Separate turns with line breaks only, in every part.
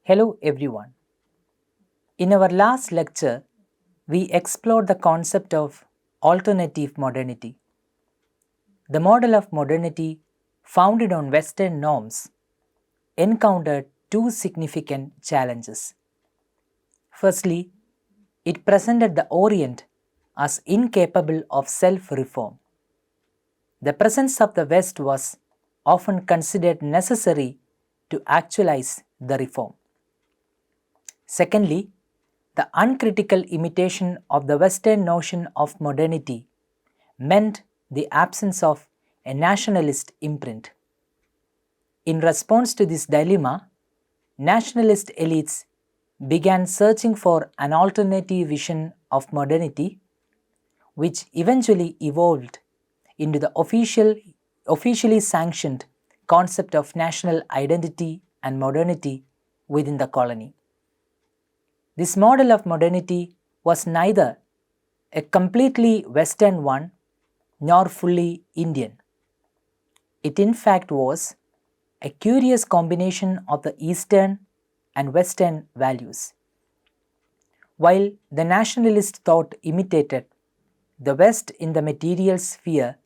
Hello everyone. In our last lecture, we explored the concept of alternative modernity. The model of modernity, founded on Western norms, encountered two significant challenges. Firstly, it presented the Orient as incapable of self reform. The presence of the West was often considered necessary to actualize the reform. Secondly, the uncritical imitation of the Western notion of modernity meant the absence of a nationalist imprint. In response to this dilemma, nationalist elites began searching for an alternative vision of modernity, which eventually evolved into the officially sanctioned concept of national identity and modernity within the colony. This model of modernity was neither a completely Western one nor fully Indian. It in fact was a curious combination of the Eastern and Western values. While the nationalist thought imitated the West in the material sphere,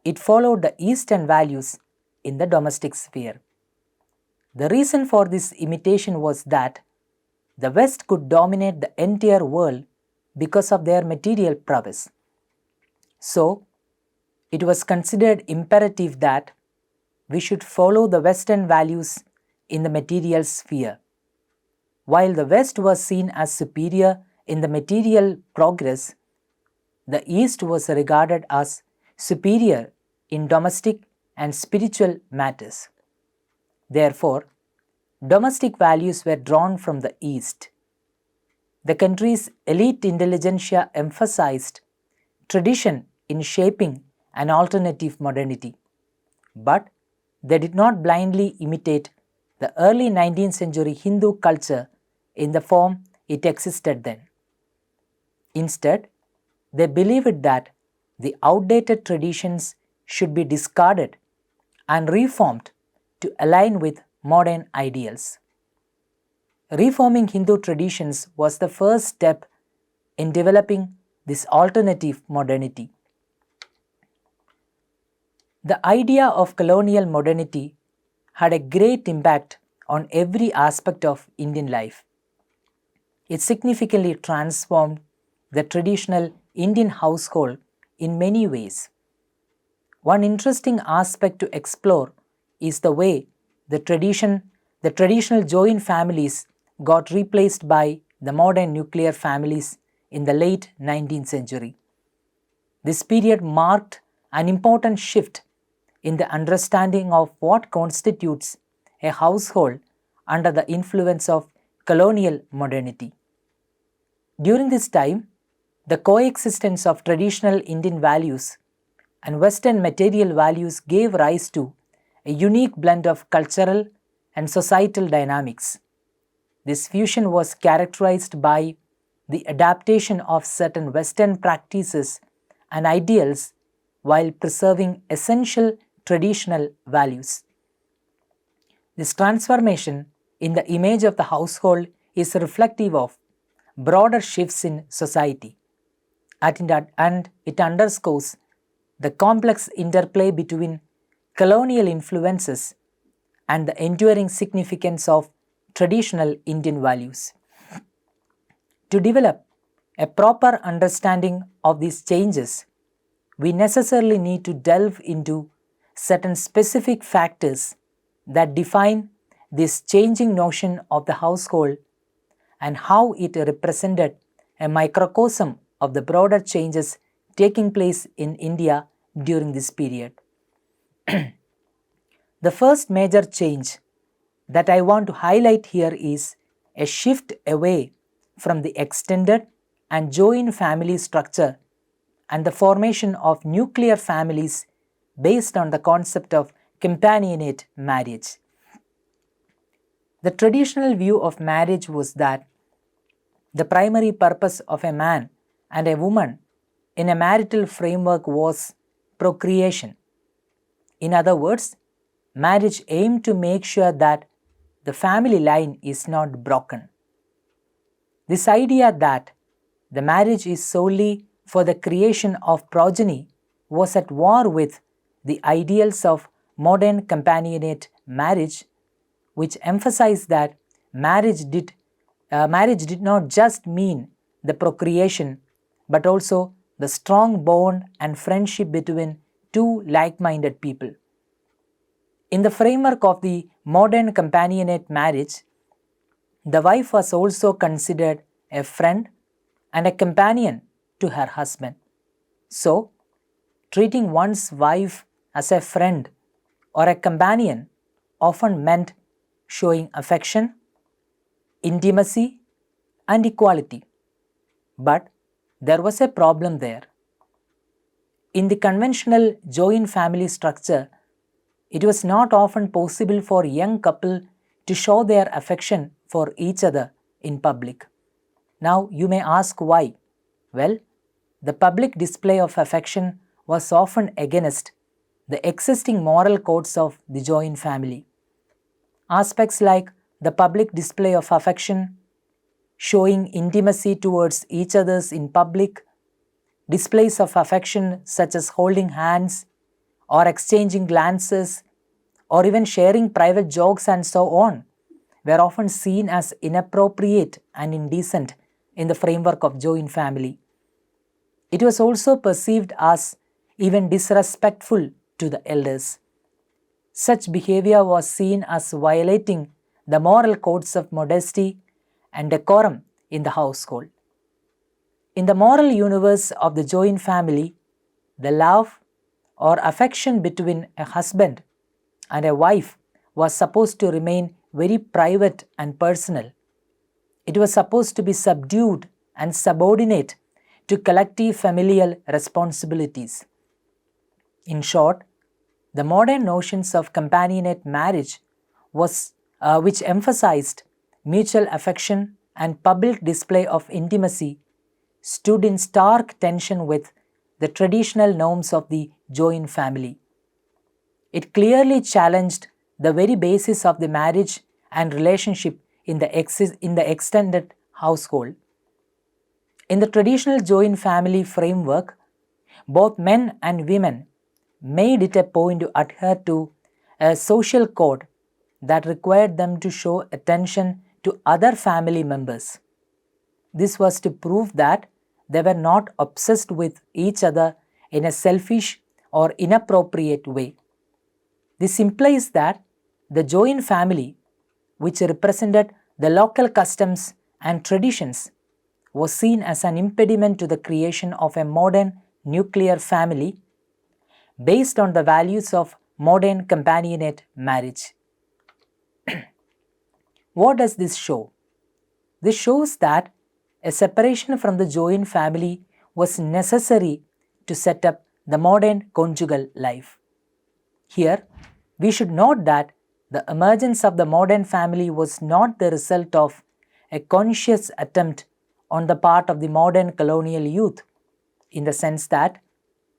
it followed the Eastern values in the domestic sphere. The reason for this imitation was that the West could dominate the entire world because of their material prowess. So, it was considered imperative that we should follow the Western values in the material sphere. While the West was seen as superior in the material progress, the East was regarded as superior in domestic and spiritual matters. Therefore, domestic values were drawn from the East. The country's elite intelligentsia emphasized tradition in shaping an alternative modernity, but they did not blindly imitate the early 19th century Hindu culture in the form it existed then. Instead, they believed that the outdated traditions should be discarded and reformed to align with modern ideals. Reforming Hindu traditions was the first step in developing this alternative modernity. The idea of colonial modernity had a great impact on every aspect of Indian life. It significantly transformed the traditional Indian household in many ways. One interesting aspect to explore is the way the traditional joint families got replaced by the modern nuclear families in the late 19th century. This period marked an important shift in the understanding of what constitutes a household under the influence of colonial modernity. During this time, the coexistence of traditional Indian values and Western material values gave rise to a unique blend of cultural and societal dynamics. This fusion was characterized by the adaptation of certain Western practices and ideals while preserving essential traditional values. This transformation in the image of the household is reflective of broader shifts in society, and it underscores the complex interplay between colonial influences and the enduring significance of traditional Indian values. To develop a proper understanding of these changes, we necessarily need to delve into certain specific factors that define this changing notion of the household and how it represented a microcosm of the broader changes taking place in India during this period. The first major change that I want to highlight here is a shift away from the extended and joint family structure and the formation of nuclear families based on the concept of companionate marriage. The traditional view of marriage was that the primary purpose of a man and a woman in a marital framework was procreation. In other words, marriage aimed to make sure that the family line is not broken. This idea that the marriage is solely for the creation of progeny was at war with the ideals of modern companionate marriage, which emphasized that marriage did not just mean the procreation but also the strong bond and friendship between two like-minded people. In the framework of the modern companionate marriage, the wife was also considered a friend and a companion to her husband. So, treating one's wife as a friend or a companion often meant showing affection, intimacy, and equality. But there was a problem there. In the conventional joint family structure, it was not often possible for a young couple to show their affection for each other in public. Now you may ask why. Well, the public display of affection was often against the existing moral codes of the joint family. Aspects like the public display of affection, showing intimacy towards each other in public, displays of affection such as holding hands or exchanging glances or even sharing private jokes and so on, were often seen as inappropriate and indecent in the framework of joint family. It was also perceived as even disrespectful to the elders. Such behavior was seen as violating the moral codes of modesty and decorum in the household. In the moral universe of the joint family, the love or affection between a husband and a wife was supposed to remain very private and personal. It was supposed to be subdued and subordinate to collective familial responsibilities. In short, the modern notions of companionate marriage which emphasized mutual affection and public display of intimacy stood in stark tension with the traditional norms of the joint family. It clearly challenged the very basis of the marriage and relationship in the extended household. In the traditional joint family framework, both men and women made it a point to adhere to a social code that required them to show attention to other family members. This was to prove that they were not obsessed with each other in a selfish or inappropriate way. This implies that the joint family, which represented the local customs and traditions, was seen as an impediment to the creation of a modern nuclear family based on the values of modern companionate marriage. What does this show? This shows that a separation from the joint family was necessary to set up the modern conjugal life. Here, we should note that the emergence of the modern family was not the result of a conscious attempt on the part of the modern colonial youth, in the sense that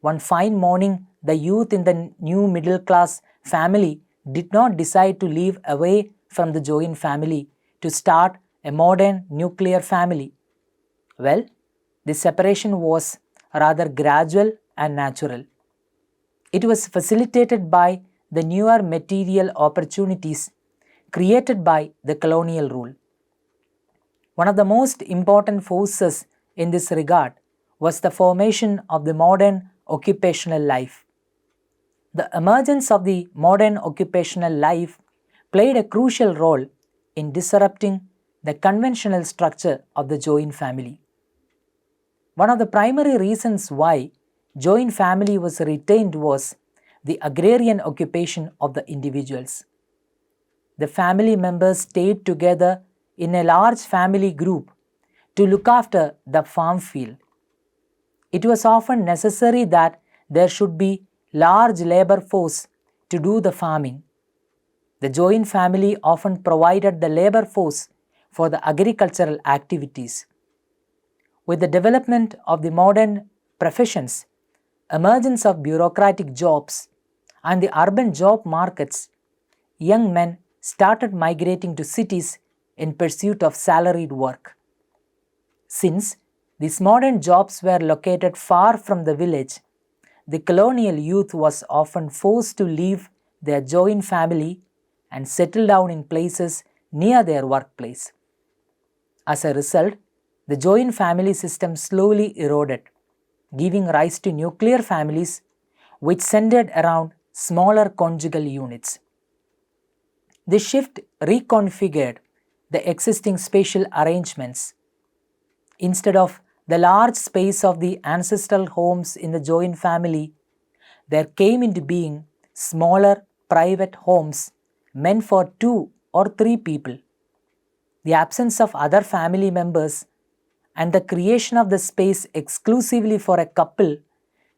one fine morning the youth in the new middle class family did not decide to leave away from the joint family to start a modern nuclear family. Well, the separation was rather gradual and natural. It was facilitated by the newer material opportunities created by the colonial rule. One of the most important forces in this regard was the formation of the modern occupational life. The emergence of the modern occupational life played a crucial role in disrupting the conventional structure of the joint family. One of the primary reasons why joint family was retained was the agrarian occupation of the individuals. The family members stayed together in a large family group to look after the farm field. It was often necessary that there should be large labor force to do the farming. The joint family often provided the labor force for the agricultural activities. With the development of the modern professions, emergence of bureaucratic jobs, and the urban job markets, young men started migrating to cities in pursuit of salaried work. Since these modern jobs were located far from the village, the colonial youth was often forced to leave their joint family and settle down in places near their workplace. As a result, the joint family system slowly eroded, giving rise to nuclear families which centered around smaller conjugal units. This shift reconfigured the existing spatial arrangements. Instead of the large space of the ancestral homes in the joint family, there came into being smaller private homes meant for 2 or 3 people. The absence of other family members and the creation of the space exclusively for a couple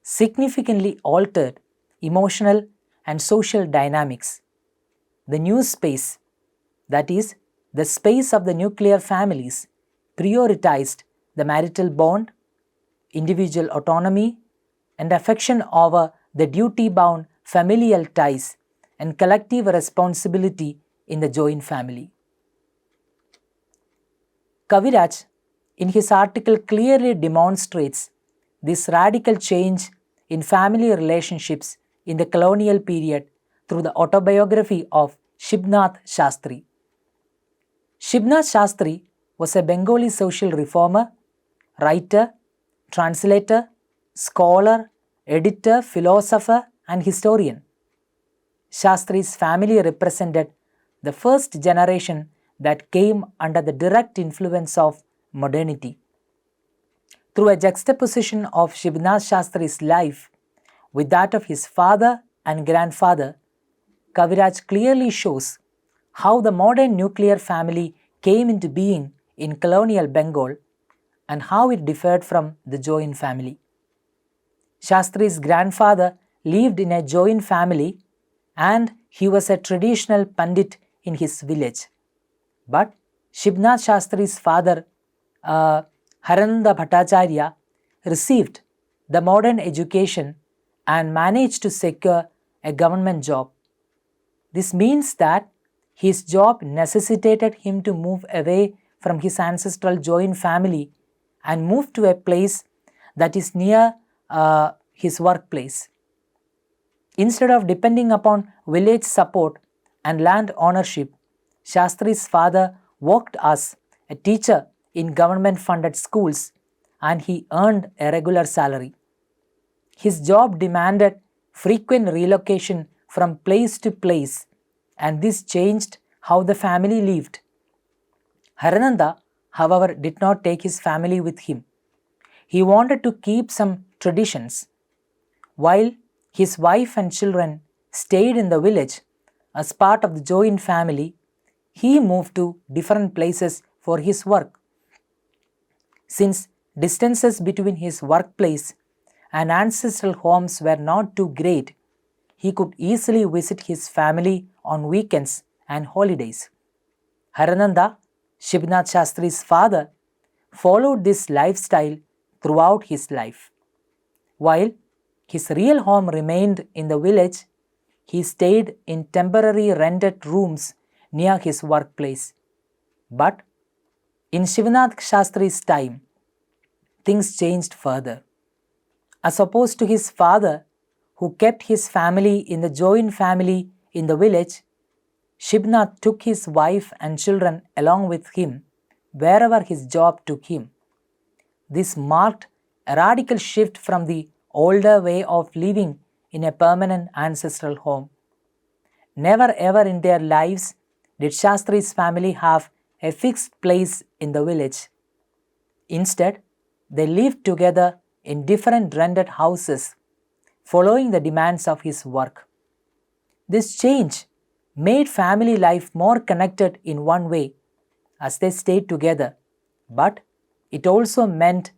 significantly altered emotional and social dynamics. The new space, that is, the space of the nuclear families, prioritized the marital bond, individual autonomy, and affection over the duty-bound familial ties and collective responsibility in the joint family. Kaviraj, in his article, clearly demonstrates this radical change in family relationships in the colonial period through the autobiography of Shibnath Shastri. Shibnath Shastri was a Bengali social reformer, writer, translator, scholar, editor, philosopher, and historian. Shastri's family represented the first generation that came under the direct influence of modernity. Through a juxtaposition of Shibnath Shastri's life with that of his father and grandfather, Kaviraj clearly shows how the modern nuclear family came into being in colonial Bengal and how it differed from the joint family. Shastri's grandfather lived in a joint family and he was a traditional Pandit in his village. But Shibnath Shastri's father, Harananda Bhattacharya, received the modern education and managed to secure a government job. This means that his job necessitated him to move away from his ancestral joint family and move to a place that is near his workplace. Instead of depending upon village support and land ownership, Shastri's father worked as a teacher in government-funded schools and he earned a regular salary. His job demanded frequent relocation from place to place and this changed how the family lived. Harananda, however, did not take his family with him. He wanted to keep some traditions. While his wife and children stayed in the village as part of the joint family, he moved to different places for his work. Since distances between his workplace and ancestral homes were not too great, he could easily visit his family on weekends and holidays. Harananda, Shibnath Shastri's father, followed this lifestyle throughout his life. While his real home remained in the village, he stayed in temporary rented rooms near his workplace. But in Shibnath Shastri's time, things changed further. As opposed to his father, who kept his family in the joint family in the village, Shibnath took his wife and children along with him wherever his job took him. This marked a radical shift from the older way of living in a permanent ancestral home. Never ever in their lives did Shastri's family have a fixed place in the village. Instead, they lived together in different rented houses, following the demands of his work. This change made family life more connected in one way, as they stayed together, but it also meant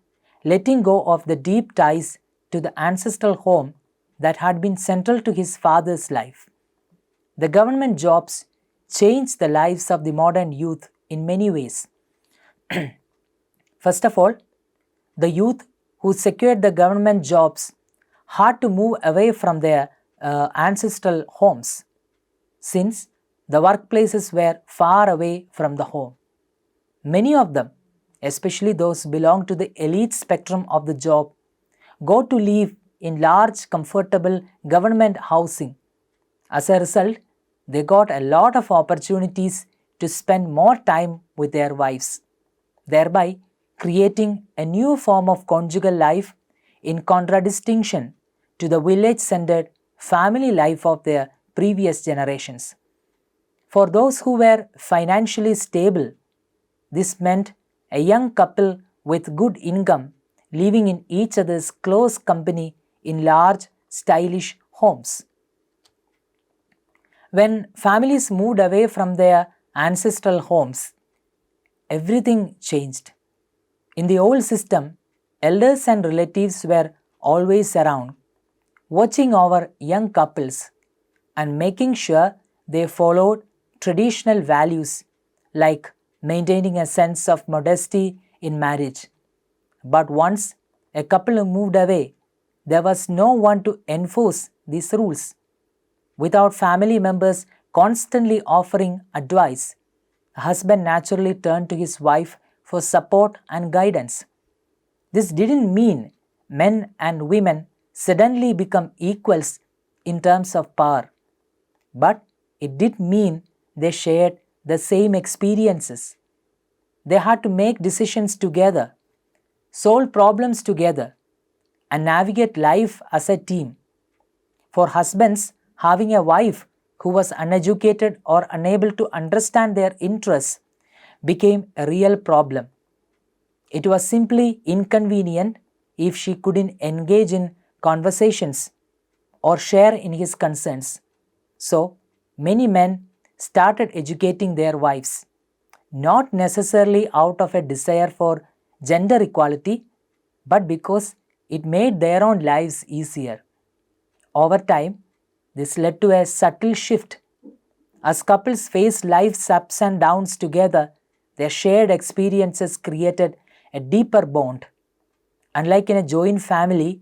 letting go of the deep ties to the ancestral home that had been central to his father's life. The government jobs changed the lives of the modern youth in many ways. First of all, the youth who secured the government jobs had to move away from their ancestral homes. Since the workplaces were far away from the home. Many of them, especially those who belong to the elite spectrum of the job, go to live in large, comfortable government housing. As a result, they got a lot of opportunities to spend more time with their wives, thereby creating a new form of conjugal life in contradistinction to the village-centered family life of their previous generations. For those who were financially stable, this meant a young couple with good income living in each other's close company in large, stylish homes. When families moved away from their ancestral homes, everything changed. In the old system, elders and relatives were always around, watching over young couples and making sure they followed traditional values like maintaining a sense of modesty in marriage. But once a couple moved away, there was no one to enforce these rules. Without family members constantly offering advice, the husband naturally turned to his wife for support and guidance. This didn't mean men and women suddenly become equals in terms of power, but it did mean they shared the same experiences. They had to make decisions together, solve problems together, and navigate life as a team. For husbands, having a wife who was uneducated or unable to understand their interests became a real problem. It was simply inconvenient if she couldn't engage in conversations or share in his concerns. So, many men started educating their wives, not necessarily out of a desire for gender equality, but because it made their own lives easier. Over time, this led to a subtle shift. As couples faced life's ups and downs together, their shared experiences created a deeper bond. Unlike in a joint family,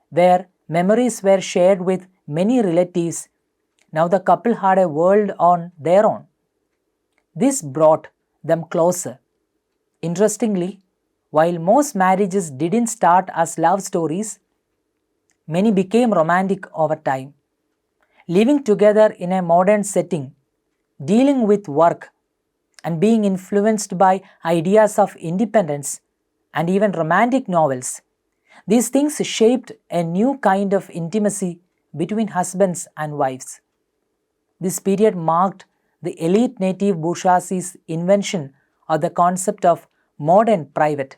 where memories were shared with many relatives, now the couple had a world on their own. This brought them closer. Interestingly, while most marriages didn't start as love stories, many became romantic over time. Living together in a modern setting, dealing with work, and being influenced by ideas of independence and even romantic novels, these things shaped a new kind of intimacy between husbands and wives. This period marked the elite native bourgeoisie's invention of the concept of modern private,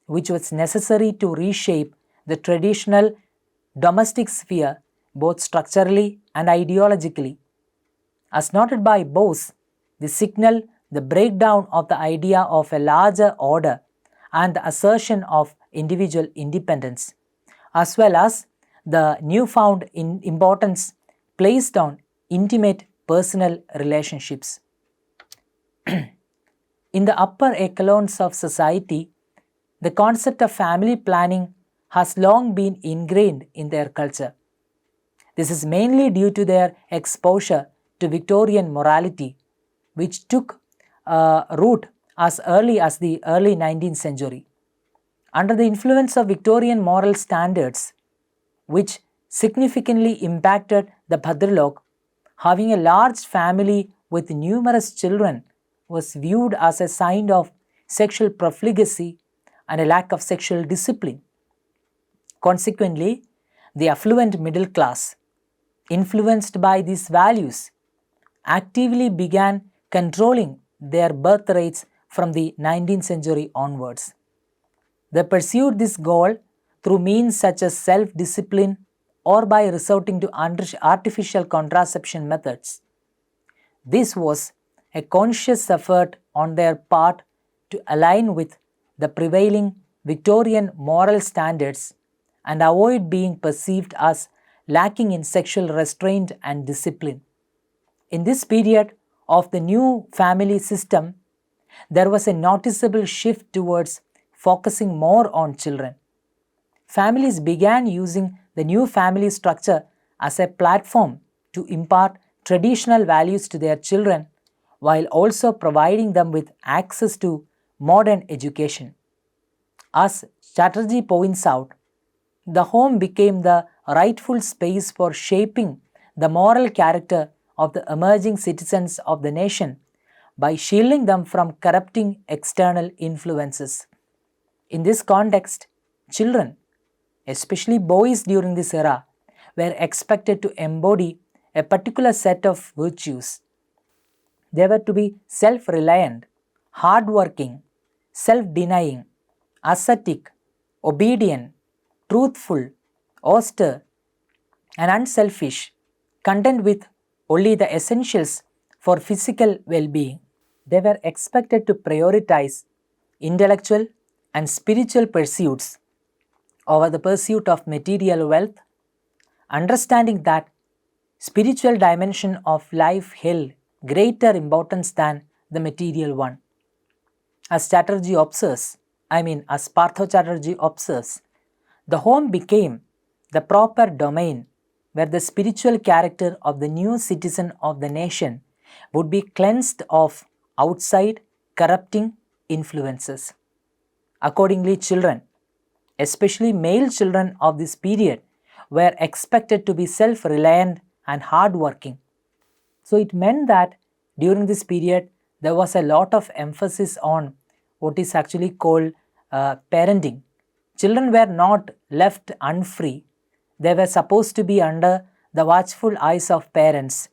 which was necessary to reshape the traditional domestic sphere both structurally and ideologically. As noted by Bose, this signaled the breakdown of the idea of a larger order and the assertion of individual independence, as well as the newfound importance placed on intimate personal relationships. In the upper echelons of society, the concept of family planning has long been ingrained in their culture. This is mainly due to their exposure to Victorian morality, which took root as early as the early 19th century. Under the influence of Victorian moral standards, which significantly impacted the Bhadralok, having a large family with numerous children was viewed as a sign of sexual profligacy and a lack of sexual discipline. Consequently, the affluent middle class, influenced by these values, actively began controlling their birth rates from the 19th century onwards. They pursued this goal through means such as self-discipline or by resorting to artificial contraception methods. This was a conscious effort on their part to align with the prevailing Victorian moral standards and avoid being perceived as lacking in sexual restraint and discipline. In this period of the new family system, there was a noticeable shift towards focusing more on children. Families began using the new family structure as a platform to impart traditional values to their children while also providing them with access to modern education. As Chatterjee points out, the home became the rightful space for shaping the moral character of the emerging citizens of the nation by shielding them from corrupting external influences. In this context, children, especially boys during this era, were expected to embody a particular set of virtues. They were to be self-reliant, hardworking, self-denying, ascetic, obedient, truthful, austere, and unselfish, content with only the essentials for physical well-being. They were expected to prioritize intellectual and spiritual pursuits over the pursuit of material wealth, understanding that spiritual dimension of life held greater importance than the material one. As Partho Chatterjee observes, the home became the proper domain where the spiritual character of the new citizen of the nation would be cleansed of outside corrupting influences. Accordingly, children, especially male children of this period, were expected to be self-reliant and hardworking. So it meant that during this period, there was a lot of emphasis on what is actually called parenting. Children were not left unfree. They were supposed to be under the watchful eyes of parents.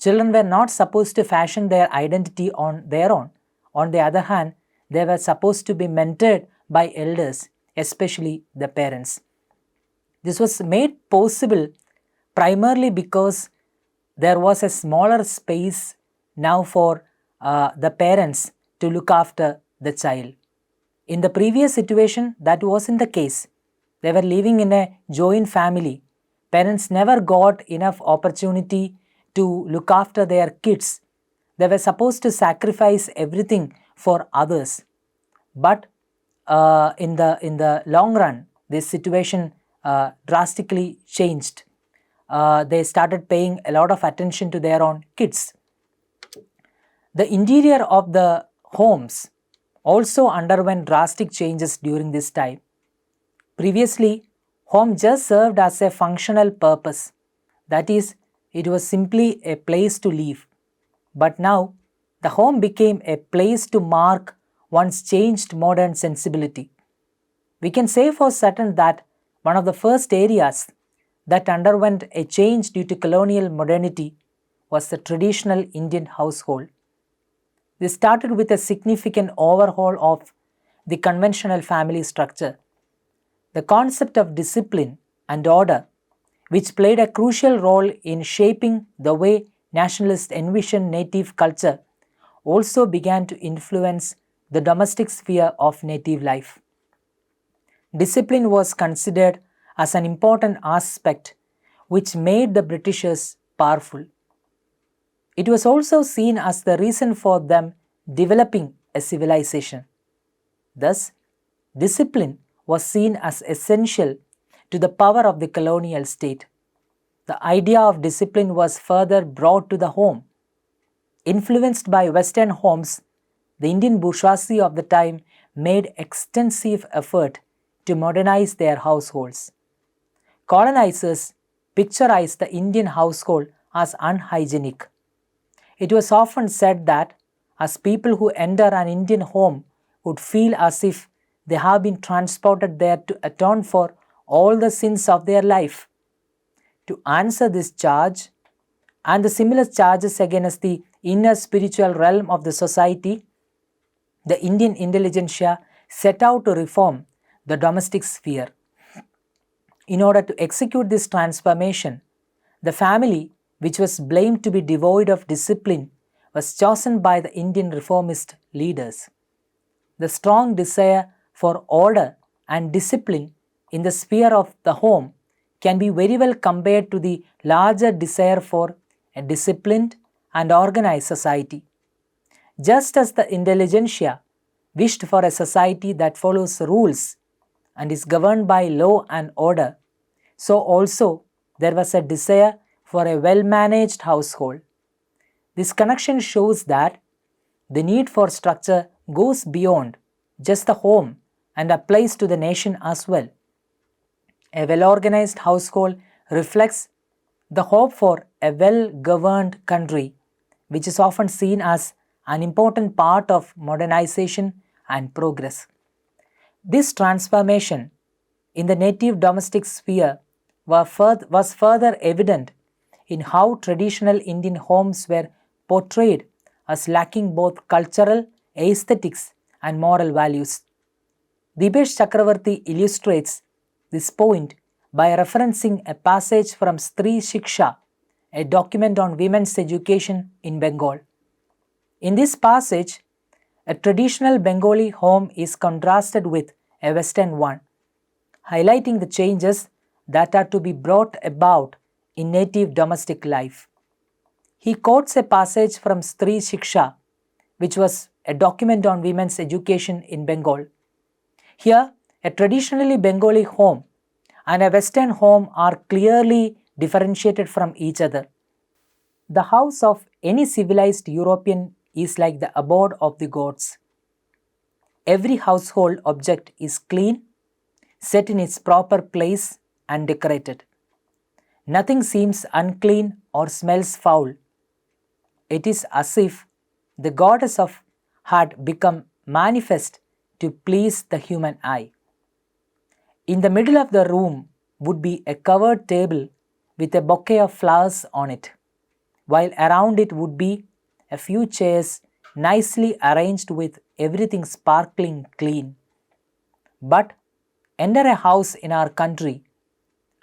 Children were not supposed to fashion their identity on their own. On the other hand, they were supposed to be mentored by elders, especially the parents. This was made possible primarily because there was a smaller space now for the parents to look after the child. In the previous situation, that wasn't the case. They were living in a joint family. Parents never got enough opportunity to look after their kids. They were supposed to sacrifice everything for others. But in the long run, this situation drastically changed. They started paying a lot of attention to their own kids. The interior of the homes also underwent drastic changes during this time. Previously, home just served as a functional purpose. That is, it was simply a place to live. But now, the home became a place to mark one's changed modern sensibility. We can say for certain that one of the first areas that underwent a change due to colonial modernity was the traditional Indian household. This started with a significant overhaul of the conventional family structure. The concept of discipline and order, which played a crucial role in shaping the way nationalists envisioned native culture, also began to influence the domestic sphere of native life. Discipline was considered as an important aspect which made the Britishers powerful. It was also seen as the reason for them developing a civilization. Thus, discipline was seen as essential to the power of the colonial state. The idea of discipline was further brought to the home. Influenced by Western homes, the Indian bourgeoisie of the time made extensive effort to modernize their households. Colonizers picturized the Indian household as unhygienic. It was often said that as people who enter an Indian home would feel as if they have been transported there to atone for all the sins of their life. To answer this charge and the similar charges against the inner spiritual realm of the society, the Indian intelligentsia set out to reform the domestic sphere. In order to execute this transformation, the family, which was blamed to be devoid of discipline, was chosen by the Indian reformist leaders. The strong desire for order and discipline in the sphere of the home can be very well compared to the larger desire for a disciplined and organized society. Just as the intelligentsia wished for a society that follows rules and is governed by law and order, so also there was a desire for a well-managed household. This connection shows that the need for structure goes beyond just the home and applies to the nation as well. A well-organized household reflects the hope for a well-governed country, which is often seen as an important part of modernization and progress. This transformation in the native domestic sphere was further evident in how traditional Indian homes were portrayed as lacking both cultural, aesthetics, and moral values. Dipesh Chakravarti illustrates this point by referencing a passage from Stri Shiksha, a document on women's education in Bengal. In this passage, a traditional Bengali home is contrasted with a Western one, highlighting the changes that are to be brought about in native domestic life. He quotes a passage from Stri Shiksha, which was a document on women's education in Bengal. Here, a traditionally Bengali home and a Western home are clearly differentiated from each other. The house of any civilized European is like the abode of the gods. Every household object is clean, set in its proper place, and decorated. Nothing seems unclean or smells foul. It is as if the goddess had become manifest to please the human eye. In the middle of the room would be a covered table with a bouquet of flowers on it, while around it would be a few chairs nicely arranged with everything sparkling clean. But enter a house in our country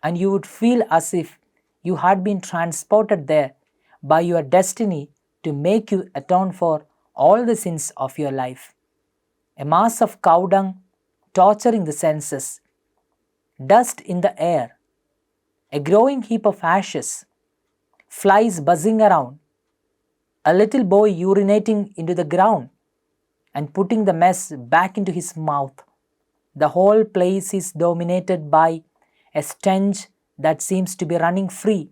and you would feel as if you had been transported there by your destiny to make you atone for all the sins of your life. A mass of cow dung torturing the senses, dust in the air, a growing heap of ashes, flies buzzing around, a little boy urinating into the ground and putting the mess back into his mouth. The whole place is dominated by a stench that seems to be running free.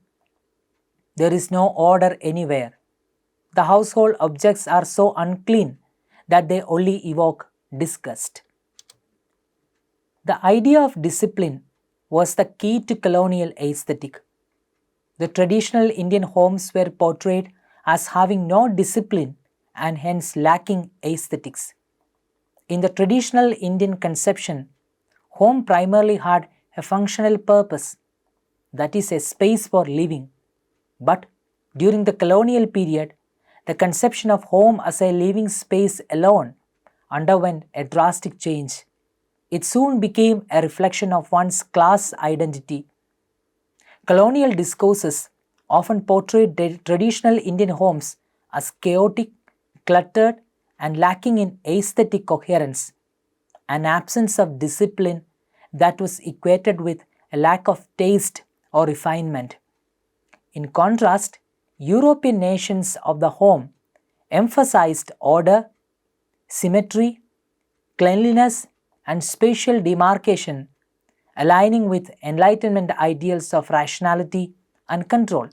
There is no order anywhere. The household objects are so unclean that they only evoke disgust. The idea of discipline was the key to colonial aesthetic. The traditional Indian homes were portrayed as having no discipline and hence lacking aesthetics. In the traditional Indian conception, home primarily had a functional purpose, that is, a space for living. But during the colonial period, the conception of home as a living space alone underwent a drastic change. It soon became a reflection of one's class identity. Colonial discourses often portrayed traditional Indian homes as chaotic, cluttered, and lacking in aesthetic coherence, an absence of discipline that was equated with a lack of taste or refinement. In contrast, European nations of the home emphasized order, symmetry, cleanliness, and spatial demarcation, aligning with Enlightenment ideals of rationality and control.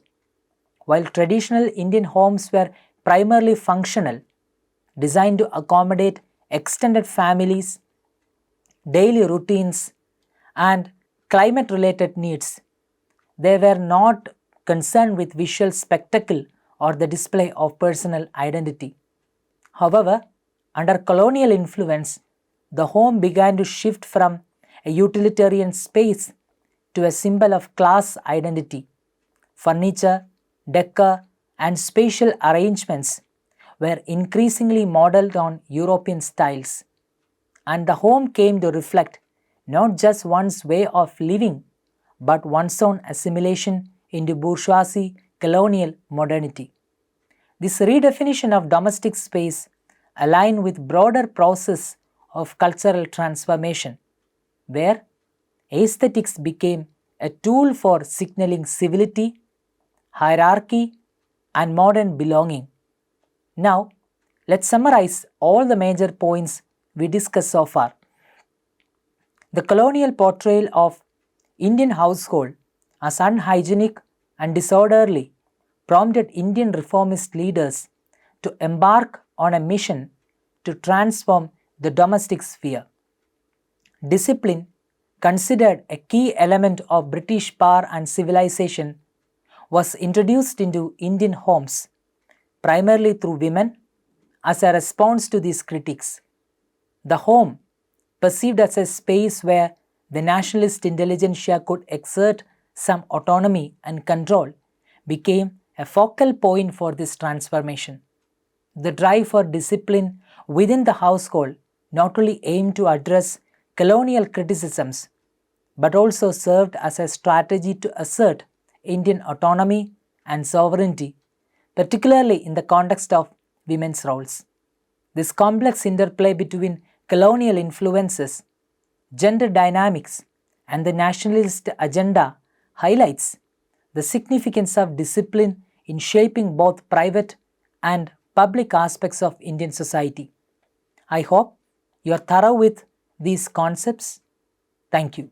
While traditional Indian homes were primarily functional, designed to accommodate extended families, daily routines, and climate-related needs, they were not concerned with visual spectacle or the display of personal identity. However, under colonial influence, the home began to shift from a utilitarian space to a symbol of class identity. Furniture, decor, and spatial arrangements were increasingly modeled on European styles, and the home came to reflect not just one's way of living, but one's own assimilation into bourgeoisie colonial modernity. This redefinition of domestic space aligned with broader process of cultural transformation, where aesthetics became a tool for signaling civility, hierarchy, and modern belonging. Now, let's summarize all the major points we discussed so far. The colonial portrayal of Indian household as unhygienic, and disorderly prompted Indian reformist leaders to embark on a mission to transform the domestic sphere. Discipline, considered a key element of British power and civilization, was introduced into Indian homes, primarily through women, as a response to these critics. The home, perceived as a space where the nationalist intelligentsia could exert some autonomy and control, became a focal point for this transformation. The drive for discipline within the household not only aimed to address colonial criticisms but also served as a strategy to assert Indian autonomy and sovereignty, particularly in the context of women's roles. This complex interplay between colonial influences, gender dynamics, and the nationalist agenda highlights the significance of discipline in shaping both private and public aspects of Indian society. I hope you are thorough with these concepts. Thank you.